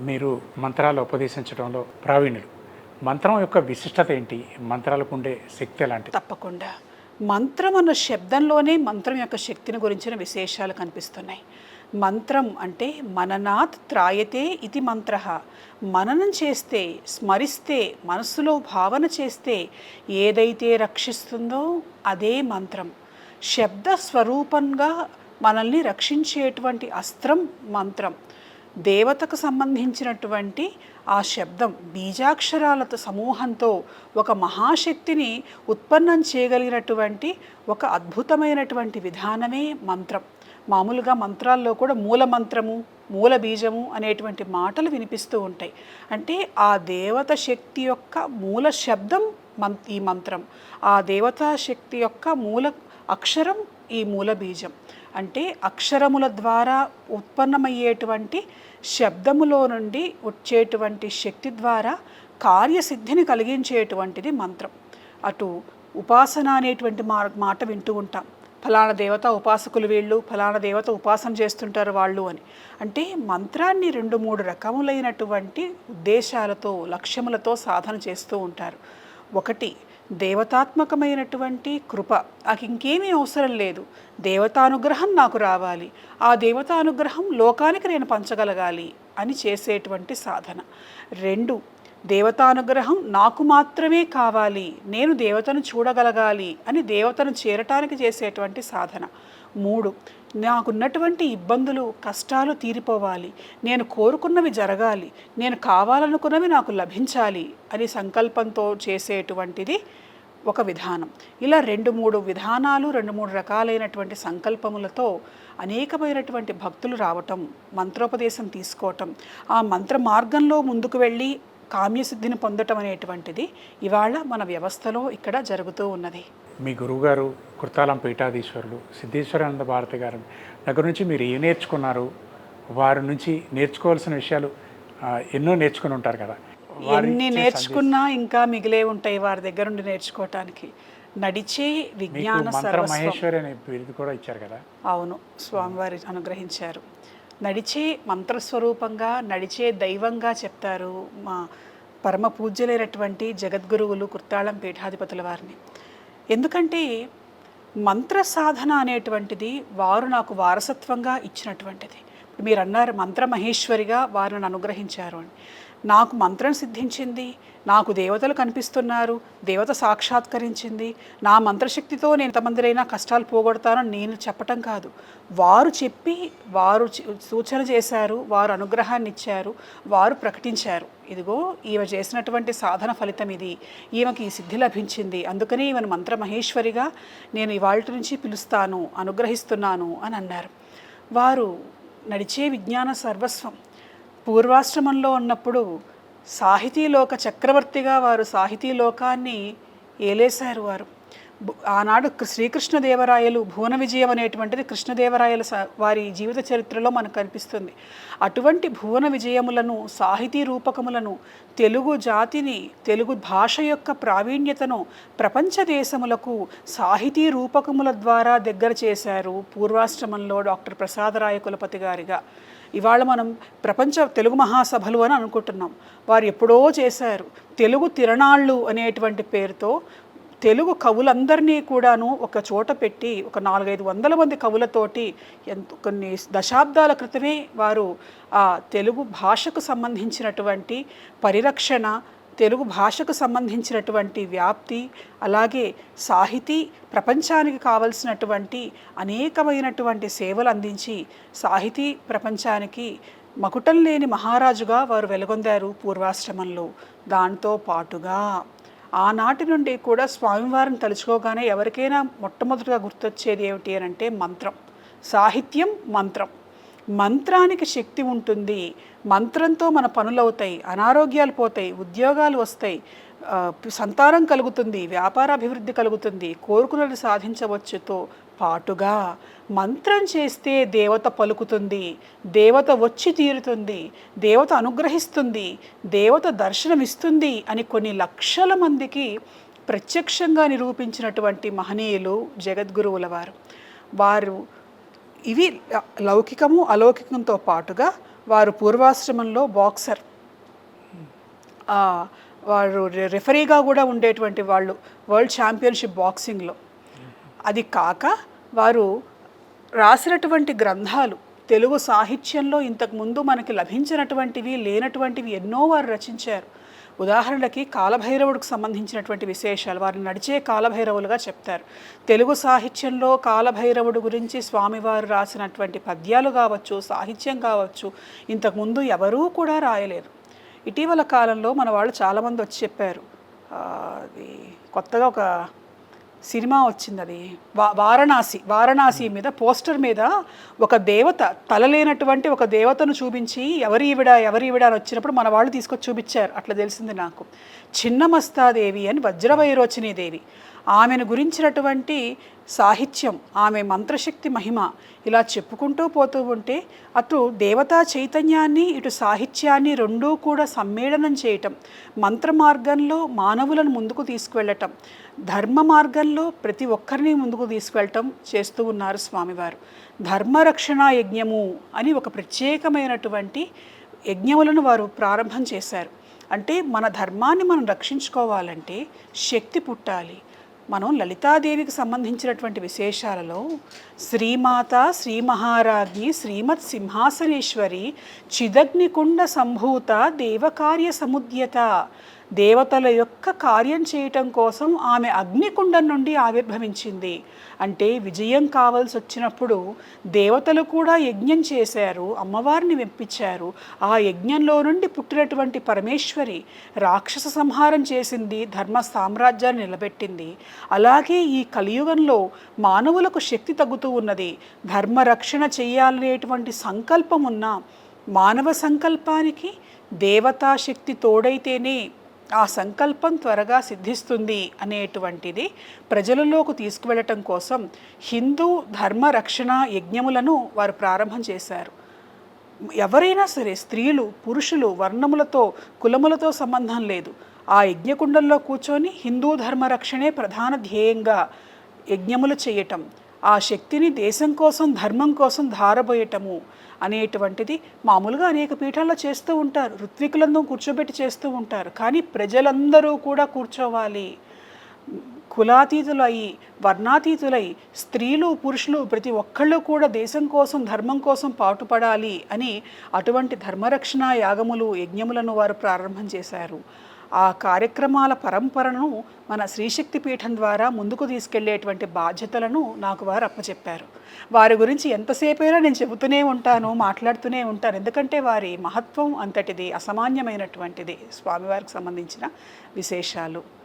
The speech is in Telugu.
మీరు మంత్రాలు ఉపదేశించడంలో ప్రావీణ్యులు. మంత్రం యొక్క విశిష్టత ఏంటి? మంత్రాలకు ఉండే శక్తి ఎలాంటిది? తప్పకుండా. మంత్రం అన్న శబ్దంలోనే మంత్రం యొక్క శక్తిని గురించిన విశేషాలు కనిపిస్తున్నాయి. మంత్రం అంటే మననాత్ త్రాయతే ఇది మంత్ర. మననం చేస్తే, స్మరిస్తే, మనస్సులో భావన చేస్తే ఏదైతే రక్షిస్తుందో అదే మంత్రం. శబ్ద స్వరూపంగా మనల్ని రక్షించేటువంటి అస్త్రం మంత్రం. దేవతకు సంబంధించినటువంటి ఆ శబ్దం బీజాక్షరాలతో సమూహంతో ఒక మహాశక్తిని ఉత్పన్నం చేయగలిగినటువంటి ఒక అద్భుతమైనటువంటి విధానమే మంత్రం. మామూలుగా మంత్రాల్లో కూడా మూల మంత్రము, మూల బీజము అనేటువంటి మాటలు వినిపిస్తూ ఉంటాయి. అంటే ఆ దేవత శక్తి యొక్క మూల శబ్దం ఈ మంత్రం, ఆ దేవతా శక్తి యొక్క మూల అక్షరం ఈ మూల బీజం. అంటే అక్షరముల ద్వారా ఉత్పన్నమయ్యేటువంటి శబ్దములో నుండి వచ్చేటువంటి శక్తి ద్వారా కార్యసిద్ధిని కలిగించేటువంటిది మంత్రం. అటు ఉపాసన అనేటువంటి మాట వింటూ ఉంటాం. ఫలానా దేవత ఉపాసకులు వీళ్ళు, ఫలానా దేవత ఉపాసన చేస్తుంటారు వాళ్ళు అని. అంటే మంత్రాన్ని 2-3 రకములైనటువంటి ఉద్దేశాలతో, లక్ష్యములతో సాధన చేస్తూ ఉంటారు. ఒకటి, దేవతాత్మకమైనటువంటి కృప. నాకు ఇంకేమీ అవసరం లేదు, దేవతానుగ్రహం నాకు రావాలి, ఆ దేవతానుగ్రహం లోకానికి నేను పంచగలగాలి అని చేసేటువంటి సాధన. 2, దేవతానుగ్రహం నాకు మాత్రమే కావాలి, నేను దేవతను చూడగలగాలి అని దేవతను చేరటానికి చేసేటువంటి సాధన. 3, నాకున్నటువంటి ఇబ్బందులు, కష్టాలు తీరిపోవాలి, నేను కోరుకున్నవి జరగాలి, నేను కావాలనుకున్నవి నాకు లభించాలి అని సంకల్పంతో చేసేటువంటిది ఒక విధానం. ఇలా 2-3 విధానాలు, 2-3 రకాలైనటువంటి సంకల్పములతో అనేకమైనటువంటి భక్తులు రావటం, మంత్రోపదేశం తీసుకోవటం, ఆ మంత్ర మార్గంలో ముందుకు వెళ్ళి కామ్యసిద్ధిని పొందటం అనేటువంటిది ఇవాళ మన వ్యవస్థలో ఇక్కడ జరుగుతూ ఉన్నది. మీ గురువుగారు కృతాలం పీఠాధీశ్వరులు సిద్ధేశ్వరానంద భారతి గారి దగ్గర నుంచి మీరు ఏం నేర్చుకున్నారు? వారి నుంచి నేర్చుకోవాల్సిన విషయాలు ఎన్నో నేర్చుకుని ఉంటారు కదా. ఎన్ని నేర్చుకున్నా ఇంకా మిగిలే ఉంటాయి వారి దగ్గర నుండి నేర్చుకోవటానికి. నడిచే విజ్ఞాన సర్వస్వం. మహేశ్వరి అనే బిరుదు కూడా ఇచ్చారు కదా. అవును, స్వామివారి అనుగ్రహించారు. నడిచే మంత్రస్వరూపంగా, నడిచే దైవంగా చెప్తారు మా పరమ పూజ్యులైనటువంటి జగద్గురువులు కుర్తాళం పీఠాధిపతుల వారిని. ఎందుకంటే మంత్ర సాధన అనేటువంటిది వారు నాకు వారసత్వంగా ఇచ్చినటువంటిది. మీరు అన్నారు మంత్ర మహేశ్వరిగా వారు నన్ను అనుగ్రహించారు అని. నాకు మంత్రం సిద్ధించింది, నాకు దేవతలు కనిపిస్తున్నారు, దేవత సాక్షాత్కరించింది, నా మంత్రశక్తితో నేను ఎంతమందిరైనా కష్టాలు పోగొడతానని నేను చెప్పటం కాదు. వారు చెప్పి, వారు సూచన చేశారు, వారు అనుగ్రహాన్ని ఇచ్చారు, వారు ప్రకటించారు. ఇదిగో ఈమె చేసినటువంటి సాధన ఫలితం ఇది, ఈమెకి ఈ సిద్ధి లభించింది, అందుకని ఈమెను మంత్ర మహేశ్వరిగా నేను ఇవాళ నుంచి పిలుస్తాను, అనుగ్రహిస్తున్నాను అని అన్నారు. వారు నడిచే విజ్ఞాన సర్వస్వం. పూర్వాశ్రమంలో ఉన్నప్పుడు సాహితీలోక చక్రవర్తిగా వారు సాహితీలోకాన్ని ఏలేశారు. వారు ఆనాడు శ్రీకృష్ణదేవరాయలు భువన విజయం అనేటువంటిది కృష్ణదేవరాయల వారి జీవిత చరిత్రలో మనకు కనిపిస్తుంది. అటువంటి భువన విజయములను, సాహితీ రూపకములను, తెలుగు జాతిని, తెలుగు భాష యొక్క ప్రావీణ్యతను ప్రపంచ దేశములకు సాహితీ రూపకముల ద్వారా దగ్గర చేశారు పూర్వాశ్రమంలో డాక్టర్ ప్రసాదరాయ కులపతి గారిగా. ఇవాళ మనం ప్రపంచ తెలుగు మహాసభలు అని అనుకుంటున్నాం. వారు ఎప్పుడో చేశారు. తెలుగు తిరణాళ్ళు అనేటువంటి పేరుతో తెలుగు కవులందరినీ కూడాను ఒక చోట పెట్టి ఒక 400-500 మంది కవులతోటి కొన్ని దశాబ్దాల క్రితమే వారు ఆ తెలుగు భాషకు సంబంధించినటువంటి పరిరక్షణ, తెలుగు భాషకు సంబంధించినటువంటి వ్యాప్తి, అలాగే సాహితీ ప్రపంచానికి కావలసినటువంటి అనేకమైనటువంటి సేవలు అందించి సాహితీ ప్రపంచానికి మకుటం లేని మహారాజుగా వారు వెలుగొందారు పూర్వాశ్రమంలో. దాంతో పాటుగా ఆనాటి నుండి కూడా స్వామివారిని తలుచుకోగానే ఎవరికైనా మొట్టమొదటిగా గుర్తొచ్చేది ఏమిటి అని అంటే మంత్రం, సాహిత్యం, మంత్రం. మంత్రానికి శక్తి ఉంటుంది. మంత్రంతో మన పనులు అవుతాయి, అనారోగ్యాలు పోతాయి, ఉద్యోగాలు వస్తాయి, సంతానం కలుగుతుంది, వ్యాపార అభివృద్ధి కలుగుతుంది, కోరుకున్నది సాధించవచ్చుతో పాటుగా మంత్రం చేస్తే దేవత పలుకుతుంది, దేవత వచ్చి తీరుతుంది, దేవత అనుగ్రహిస్తుంది, దేవత దర్శనమిస్తుంది అని కొన్ని లక్షల మందికి ప్రత్యక్షంగా నిరూపించినటువంటి మహనీయులు జగద్గురువుల వారు. ఇవి లౌకికము అలౌకికంతో పాటుగా వారు పూర్వాశ్రమంలో బాక్సర్, వారు రెఫరీగా కూడా ఉండేటువంటి వాళ్ళు వరల్డ్ ఛాంపియన్షిప్ బాక్సింగ్లో. అది కాక వారు రాసినటువంటి గ్రంథాలు తెలుగు సాహిత్యంలో ఇంతకుముందు మనకి లభించినటువంటివి లేనటువంటివి ఎన్నో వారు రచించారు. ఉదాహరణకి కాలభైరవుడికి సంబంధించినటువంటి విశేషాలు వారిని నడిచే కాలభైరవులుగా చెప్తారు. తెలుగు సాహిత్యంలో కాలభైరవుడు గురించి స్వామివారు రాసినటువంటి పద్యాలు కావచ్చు, సాహిత్యం కావచ్చు, ఇంతకుముందు ఎవరూ కూడా రాయలేరు. ఇటీవల కాలంలో మన వాళ్ళు చాలామంది వచ్చి చెప్పారు, అది కొత్తగా ఒక సినిమా వచ్చింది, అది వారణాసి మీద పోస్టర్ మీద ఒక దేవత, తలలేనటువంటి ఒక దేవతను చూపించి ఎవరీవిడ అని వచ్చినప్పుడు మన వాళ్ళు తీసుకొచ్చి చూపించారు. అట్లా తెలిసింది నాకు. చిన్నమస్తాదేవి అని వజ్రవైరోచినీ దేవి, ఆమెను గురించినటువంటి సాహిత్యం, ఆమె మంత్రశక్తి మహిమ ఇలా చెప్పుకుంటూ పోతూ ఉంటే అటు దేవతా చైతన్యాన్ని ఇటు సాహిత్యాన్ని రెండూ కూడా సమ్మేళనం చేయటం, మంత్ర మార్గంలో మానవులను ముందుకు తీసుకువెళ్ళటం, ధర్మ మార్గంలో ప్రతి ఒక్కరిని ముందుకు తీసుకువెళ్ళటం చేస్తూ ఉన్నారు స్వామివారు. ధర్మరక్షణ యజ్ఞము అని ఒక ప్రత్యేకమైనటువంటి యజ్ఞములను వారు ప్రారంభం చేశారు. అంటే మన ధర్మాన్ని మనం రక్షించుకోవాలంటే శక్తి పుట్టాలి. మనం లలితాదేవికి సంబంధించినటువంటి విశేషాలలో శ్రీమాత, శ్రీ మహారాజ్ఞి, శ్రీమత్ సింహాసనేశ్వరి, చిదగ్నికుండ సంభూత, దేవకార్య సముద్యత, దేవతల యొక్క కార్యం చేయటం కోసం ఆమె అగ్నికుండం నుండి ఆవిర్భవించింది. అంటే విజయం కావాల్సి వచ్చినప్పుడు దేవతలు కూడా యజ్ఞం చేశారు, అమ్మవారిని మెప్పించారు. ఆ యజ్ఞంలో నుండి పుట్టినటువంటి పరమేశ్వరి రాక్షస సంహారం చేసింది, ధర్మ సామ్రాజ్యాన్ని నిలబెట్టింది. అలాగే ఈ కలియుగంలో మానవులకు శక్తి తగ్గుతూ ఉన్నది. ధర్మ రక్షణ చేయాలనేటువంటి సంకల్పం ఉన్న మానవ సంకల్పానికి దేవతా శక్తి తోడైతేనే ఆ సంకల్పం త్వరగా సిద్ధిస్తుంది అనేటువంటిది ప్రజలలోకి తీసుకువెళ్ళటం కోసం హిందూ ధర్మ రక్షణ యజ్ఞములను వారు ప్రారంభం చేశారు. ఎవరైనా సరే, స్త్రీలు పురుషులు, వర్ణములతో కులములతో సంబంధం లేదు, ఆ యజ్ఞకుండంలో కూర్చొని హిందూ ధర్మ రక్షణే ప్రధాన ధ్యేయంగా యజ్ఞములు చేయటం, ఆ శక్తిని దేశం కోసం ధర్మం కోసం ధారబోయటము అనేటువంటిది మామూలుగా అనేక పీఠాల్లో చేస్తూ ఉంటారు, ఋత్వికులందరూ కూర్చోబెట్టి చేస్తూ ఉంటారు. కానీ ప్రజలందరూ కూడా కూర్చోవాలి, కులాతీతులై వర్ణాతీతులై స్త్రీలు పురుషులు ప్రతి ఒక్కళ్ళు కూడా దేశం కోసం ధర్మం కోసం పాటుపడాలి అని అటువంటి ధర్మరక్షణ యాగములు యజ్ఞములను వారు ప్రారంభం చేశారు. ఆ కార్యక్రమాల పరంపరను మన శ్రీశక్తి పీఠం ద్వారా ముందుకు తీసుకెళ్లేటువంటి బాధ్యతలను నాకు వారు అప్పచెప్పారు. వారి గురించి ఎంతసేపైనా నేను చెబుతూనే ఉంటాను, మాట్లాడుతూనే ఉంటాను. ఎందుకంటే వారి మహత్వం అంతటిది, అసామాన్యమైనటువంటిది స్వామివారికి సంబంధించిన విశేషాలు.